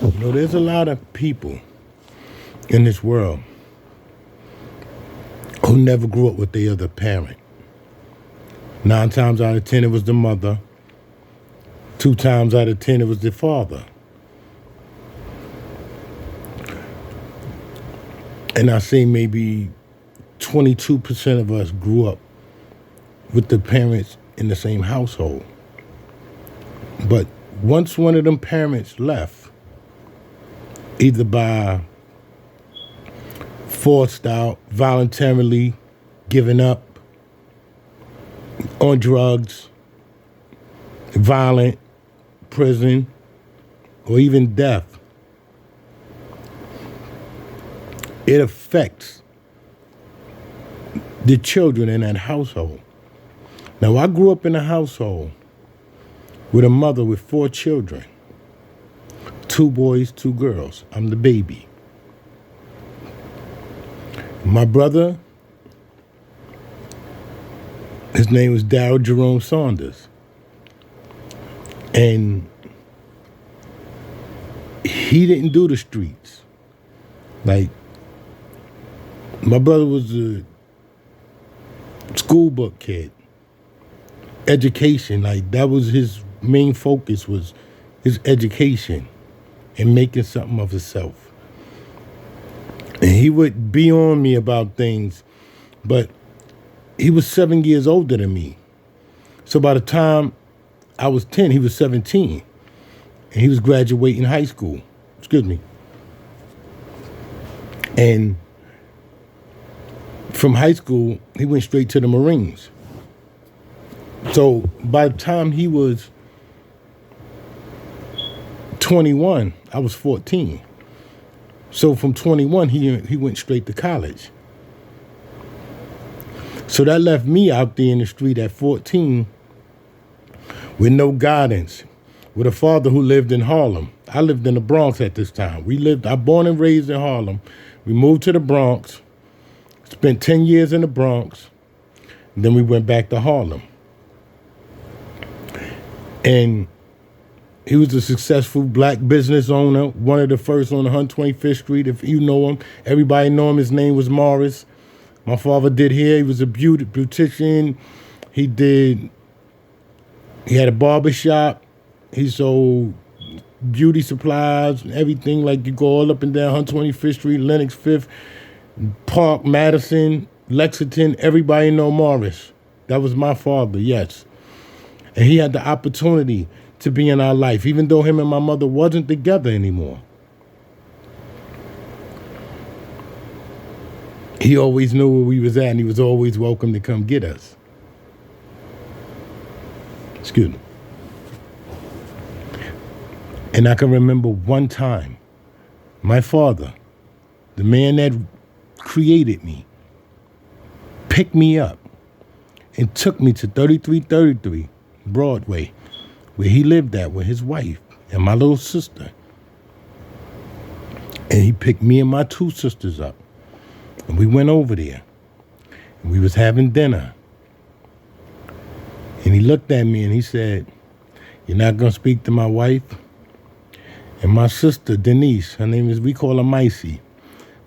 You know, there's a lot of people in this world who never grew up with their other parent. 9 times out of 10, it was the mother. 2 times out of 10, it was the father. And I say maybe 22% of us grew up with the parents in the same household. But once one of them parents left, either by forced out, voluntarily giving up, on drugs, violent, prison, or even death, it affects the children in that household. Now, I grew up in a household with a mother with 4 children, 2 boys, 2 girls. I'm the baby. My brother, his name was Darryl Jerome Saunders. And he didn't do the streets. Like, my brother was a school book kid. Education, like that was his main focus, was his education and making something of himself. And he would be on me about things, but he was 7 years older than me. So by the time I was 10, he was 17. And he was graduating high school. Excuse me. And from high school, he went straight to the Marines. So by the time he was 21, I was 14. So from 21, he went straight to college. So that left me out there in the street at 14 with no guidance, with a father who lived in Harlem. I lived in the Bronx at this time. I born and raised in Harlem. We moved to the Bronx, spent 10 years in the Bronx, and then we went back to Harlem. And he was a successful black business owner, one of the first on 125th Street, if you know him. Everybody know him. His name was Morris. My father did hair. He was a beautician. He had a barber shop. He sold beauty supplies and everything. Like, you go all up and down 125th Street, Lenox 5th, Park, Madison, Lexington. Everybody know Morris. That was my father, yes. And he had the opportunity to be in our life, even though him and my mother wasn't together anymore. He always knew where we was at, and he was always welcome to come get us. Excuse me. And I can remember one time, my father, the man that created me, picked me up and took me to 3333 Broadway, where he lived at with his wife and my little sister. And he picked me and my 2 sisters up. And we went over there. And we was having dinner. And he looked at me and he said, "You're not going to speak to my wife?" And my sister, Denise, we call her Micey.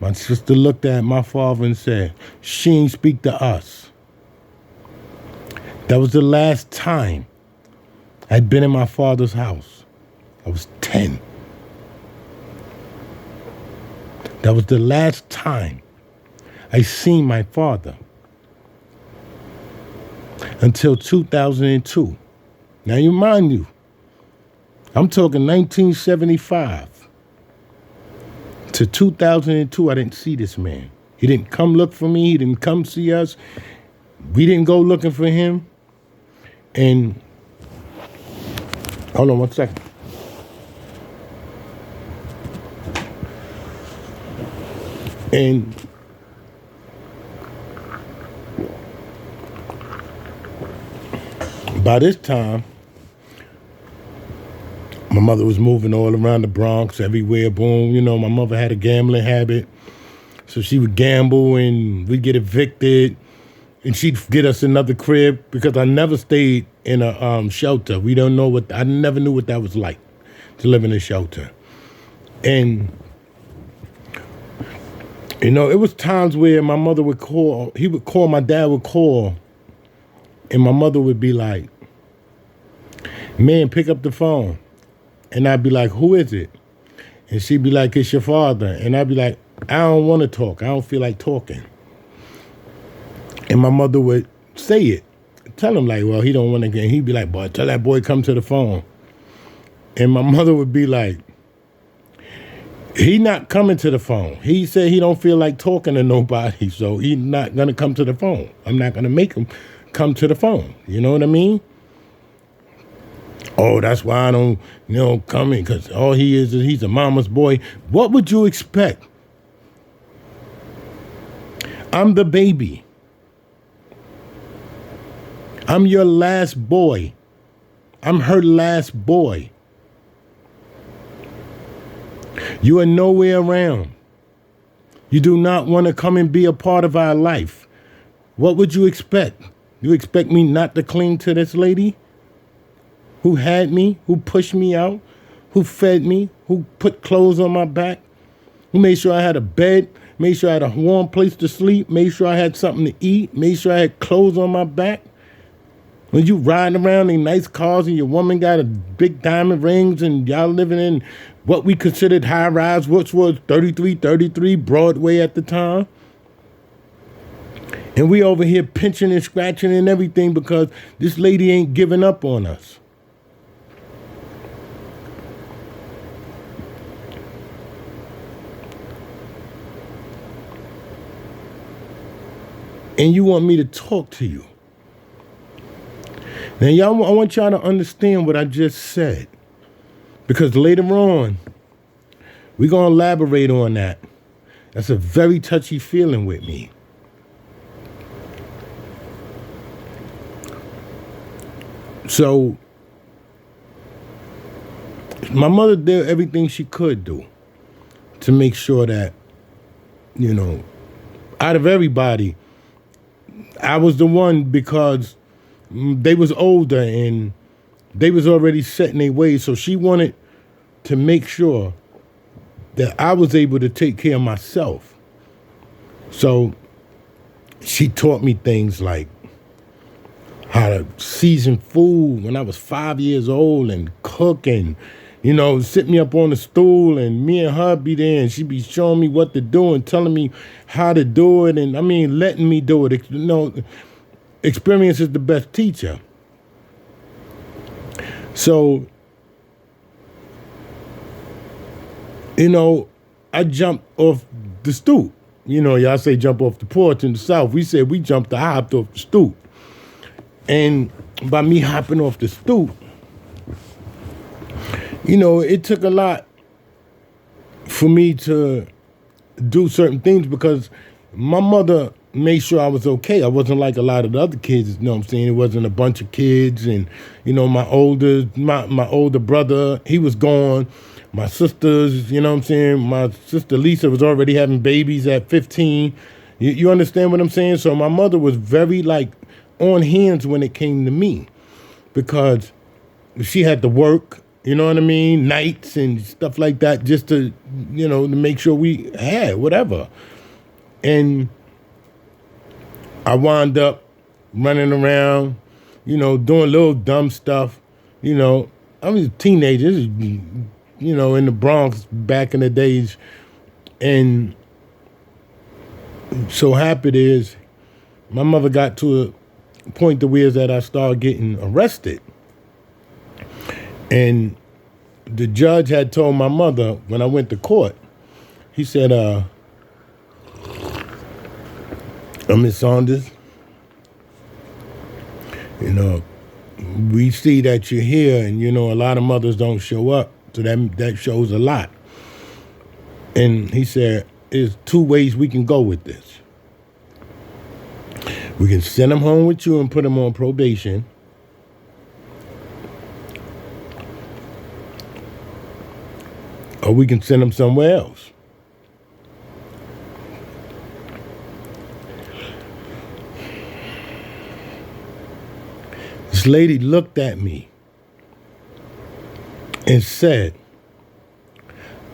My sister looked at my father and said, "She ain't speak to us." That was the last time I'd been in my father's house. I was 10. That was the last time I seen my father until 2002. Now, you mind you, I'm talking 1975 to 2002, I didn't see this man. He didn't come look for me. He didn't come see us. We didn't go looking for him. And hold on 1 second. And by this time, my mother was moving all around the Bronx, everywhere, boom. You know, my mother had a gambling habit. So she would gamble and we'd get evicted. And she'd get us another crib because I never stayed in a shelter. I never knew what that was like to live in a shelter. And, you know, it was times where my mother would call, my dad would call, and my mother would be like, man, pick up the phone. And I'd be like, who is it? And she'd be like, it's your father. And I'd be like, I don't want to talk. I don't feel like talking. And my mother would say it. Tell him like, well, he don't want to get. He'd be like, boy, tell that boy come to the phone. And my mother would be like, he not coming to the phone. He said he don't feel like talking to nobody, so he's not going to come to the phone. I'm not going to make him come to the phone. You know what I mean? Oh, that's why I don't, come in, because all he is he's a mama's boy. What would you expect? I'm the baby. I'm your last boy. I'm her last boy. You are nowhere around. You do not want to come and be a part of our life. What would you expect? You expect me not to cling to this lady who had me, who pushed me out, who fed me, who put clothes on my back, who made sure I had a bed, made sure I had a warm place to sleep, made sure I had something to eat, made sure I had clothes on my back? When you riding around in nice cars and your woman got a big diamond rings and y'all living in what we considered high rise, which was 3333 Broadway at the time. And we over here pinching and scratching and everything because this lady ain't giving up on us. And you want me to talk to you. Now, I want y'all to understand what I just said. Because later on, we're going to elaborate on that. That's a very touchy feeling with me. So, my mother did everything she could do to make sure that, out of everybody, I was the one because they was older and they was already set in their ways. So she wanted to make sure that I was able to take care of myself. So she taught me things like how to season food when I was 5 years old and cook and, sit me up on the stool and me and her be there and she'd be showing me what to do and telling me how to do it. And letting me do it. Experience is the best teacher. So, I jumped off the stoop. Y'all say jump off the porch in the South. We said we hopped off the stoop. And by me hopping off the stoop, it took a lot for me to do certain things because my mother made sure I was okay. I wasn't like a lot of the other kids, It wasn't a bunch of kids. And, my older brother, he was gone. My sisters, my sister Lisa was already having babies at 15. You understand what I'm saying? So my mother was very on hands when it came to me because she had to work, nights and stuff like that just to, to make sure we had whatever. And I wound up running around, doing little dumb stuff. I was a teenager, in the Bronx back in the days. And so happy it is, my mother got to a point to where that I started getting arrested. And the judge had told my mother when I went to court, he said, Miss Saunders, we see that you're here and, a lot of mothers don't show up. So that shows a lot. And he said, there's two ways we can go with this. We can send them home with you and put them on probation. Or we can send them somewhere else. This lady looked at me and said,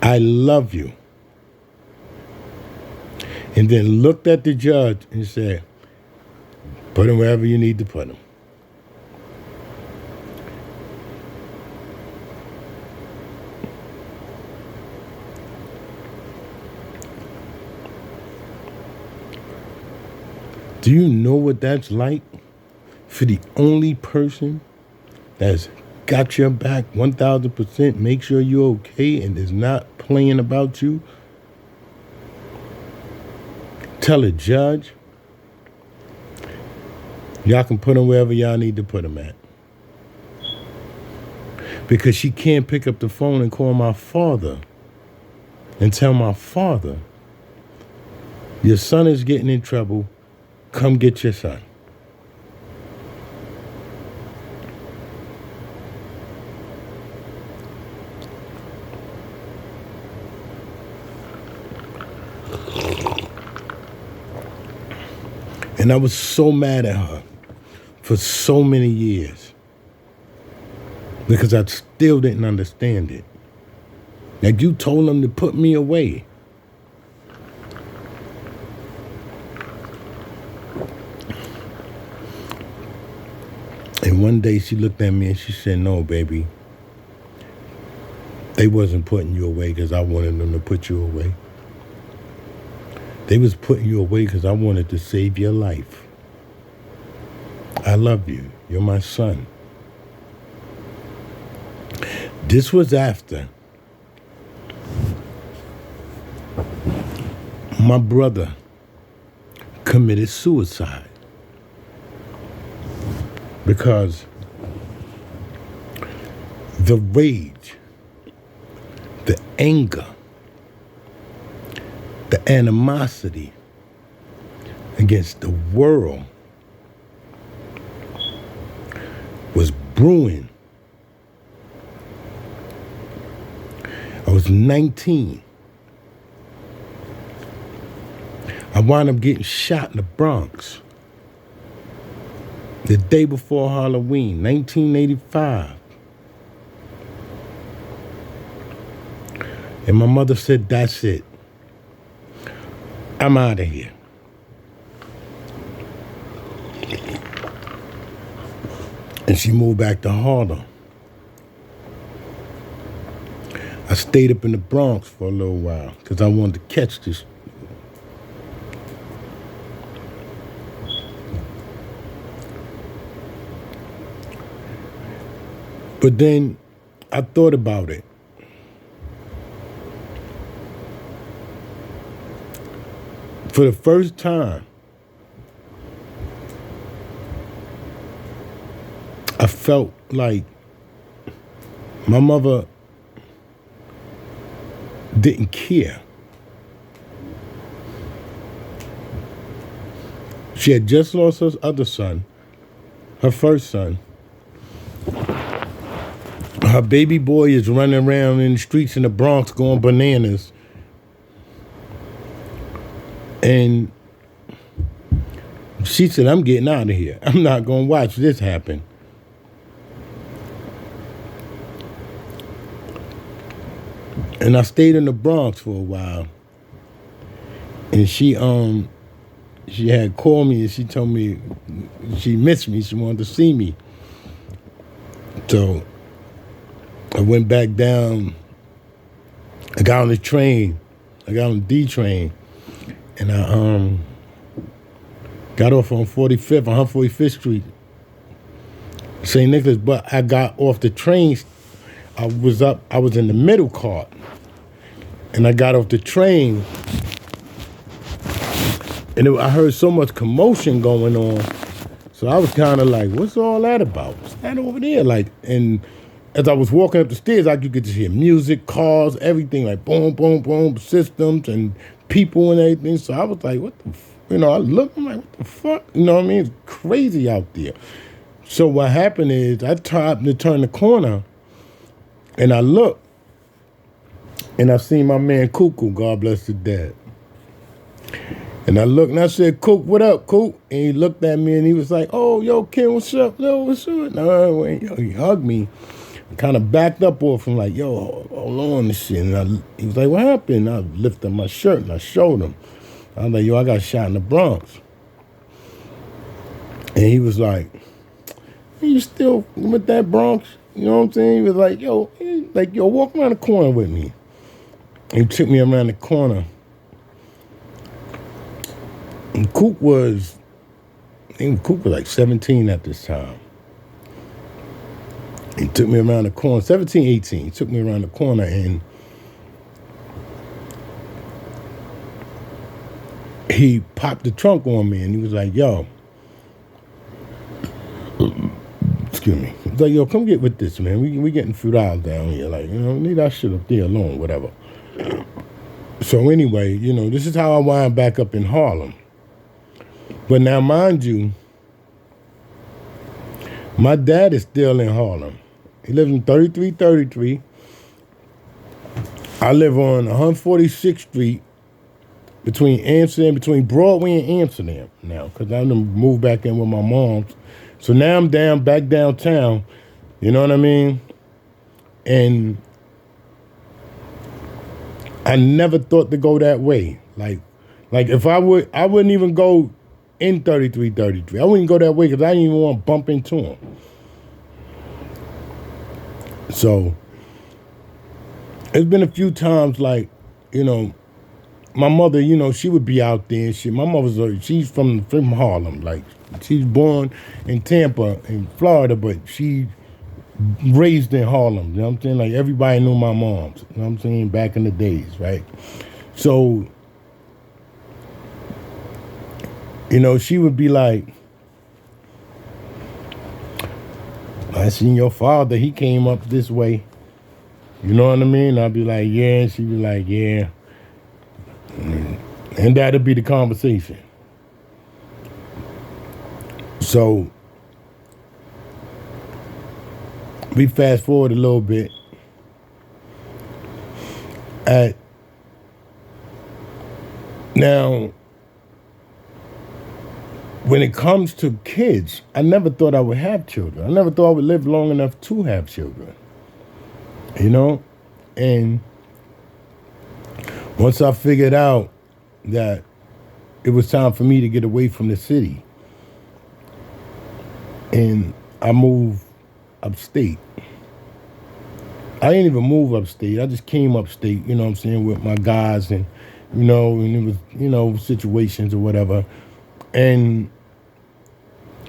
I love you. And then looked at the judge and said, put him wherever you need to put him. Do you know what that's like for the only person that's got your back 1,000%, make sure you're okay and is not playing about you? Tell a judge, y'all can put him wherever y'all need to put him at. Because she can't pick up the phone and call my father and tell my father, your son is getting in trouble, come get your son. And I was so mad at her for so many years because I still didn't understand it. Like, you told them to put me away. And one day she looked at me and she said, no, baby, they wasn't putting you away because I wanted them to put you away. They was putting you away because I wanted to save your life. I love you. You're my son. This was after my brother committed suicide. Because the rage, the anger, the animosity against the world was brewing. I was 19. I wound up getting shot in the Bronx the day before Halloween, 1985. And my mother said, that's it. I'm out of here. And she moved back to Harlem. I stayed up in the Bronx for a little while because I wanted to catch this. But then I thought about it. For the first time, I felt like my mother didn't care. She had just lost her other son, her first son. Her baby boy is running around in the streets in the Bronx going bananas. And she said, I'm getting out of here. I'm not going to watch this happen. And I stayed in the Bronx for a while. And she had called me and she told me she missed me. She wanted to see me. So I went back down. I got on the train. I got on the D train. And I got off on 45th, on 145th Street, St. Nicholas. But I got off the train. I was in the middle cart. And I got off the train. And I heard so much commotion going on. So I was kind of like, what's all that about? What's that over there? Like, and as I was walking up the stairs, I could just hear music, cars, everything, like boom, boom, boom, systems and people and everything. So I was like, what the, I looked, I'm like, what the fuck? You know what I mean? It's crazy out there. So what happened is I tried to turn the corner and I looked and I seen my man Cuckoo, God bless his dad. And I looked and I said, Cook, what up, Cook? And he looked at me and he was like, oh, yo, Ken, what's up? Yo, what's up? No, he hugged me. kind of backed up off him like, yo, hold on this shit. And he was like, what happened? I lifted my shirt and I showed him. I was like, yo, I got shot in the Bronx. And he was like, you still with that Bronx? You know what I'm saying? He was like, yo, walk around the corner with me. And he took me around the corner. And Coop was like 17 at this time. He took me around the corner, 17, 18. He took me around the corner and he popped the trunk on me and he was like, yo, excuse me. He was like, yo, come get with this, man. We getting $2 down here. Like, leave that shit up there alone, whatever. So anyway, this is how I wound back up in Harlem. But now, mind you, my dad is still in Harlem. He lives in 3333. I live on 146th Street between Broadway and Amsterdam now, because I moved back in with my mom. So now I'm back downtown, you know what I mean? And I never thought to go that way. Like if I wouldn't even go in 3333. I wouldn't go that way because I didn't even want to bump into him. So it's been a few times like, my mother, she would be out there and shit. My she's from Harlem. Like, she's born in Tampa, in Florida, but she raised in Harlem. You know what I'm saying? Like, everybody knew my moms. You know what I'm saying? Back in the days, right? So, she would be like, I seen your father, he came up this way. You know what I mean? I'd be like, yeah. And she'd be like, yeah. And that'd be the conversation. So, we fast forward a little bit. Now, when it comes to kids, I never thought I would have children. I never thought I would live long enough to have children. And once I figured out that it was time for me to get away from the city, and I moved upstate. I didn't even move upstate. I just came upstate, you know what I'm saying, with my guys and, and it was, situations or whatever. And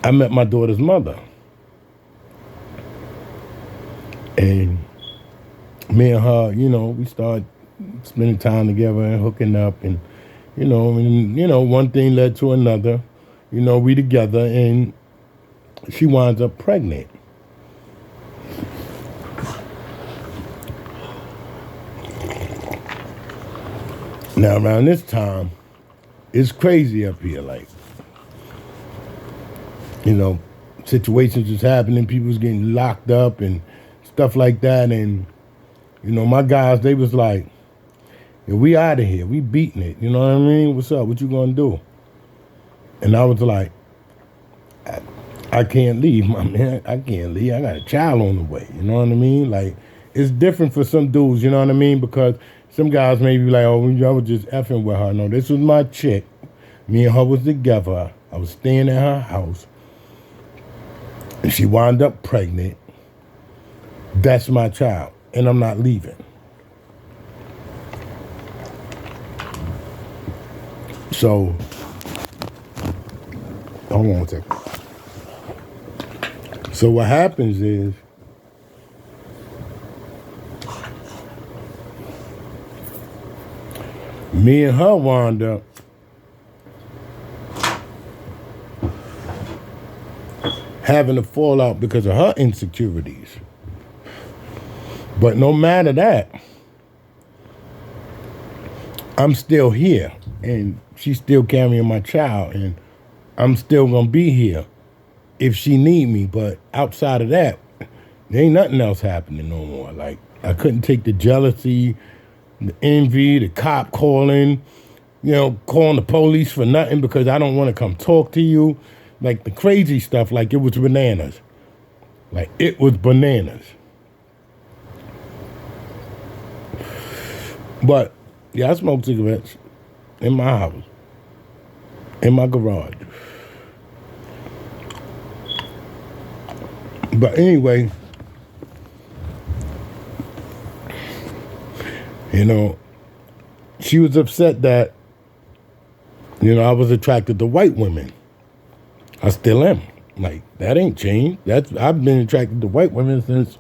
I met my daughter's mother. And me and her, we started spending time together and hooking up and, one thing led to another. We together and she winds up pregnant. Now, around this time, it's crazy up here. Like, situations was happening. People was getting locked up and stuff like that. And, my guys, they was like, yeah, we out of here. We beating it. You know what I mean? What's up? What you gonna do? And I was like, I can't leave, my man. I can't leave. I got a child on the way. You know what I mean? Like, it's different for some dudes, you know what I mean? Because some guys may be like, oh, I was just effing with her. No, this was my chick. Me and her was together. I was staying at her house. And she wound up pregnant. That's my child. And I'm not leaving. So, hold on a second. So what happens is, me and her wound up having a fallout because of her insecurities. But no matter that, I'm still here, and she's still carrying my child, and I'm still gonna be here if she need me. But outside of that, there ain't nothing else happening no more. Like, I couldn't take the jealousy, the envy, the cop calling, calling the police for nothing because I don't want to come talk to you. Like, the crazy stuff, like, it was bananas. Like, it was bananas. But yeah, I smoke cigarettes in my house, in my garage. But anyway, she was upset that, I was attracted to white women. I still am. Like, that ain't changed. I've been attracted to white women since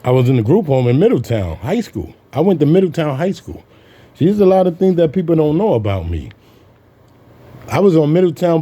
I was in the group home in Middletown High School. I went to Middletown High School. See, there's a lot of things that people don't know about me. I was on Middletown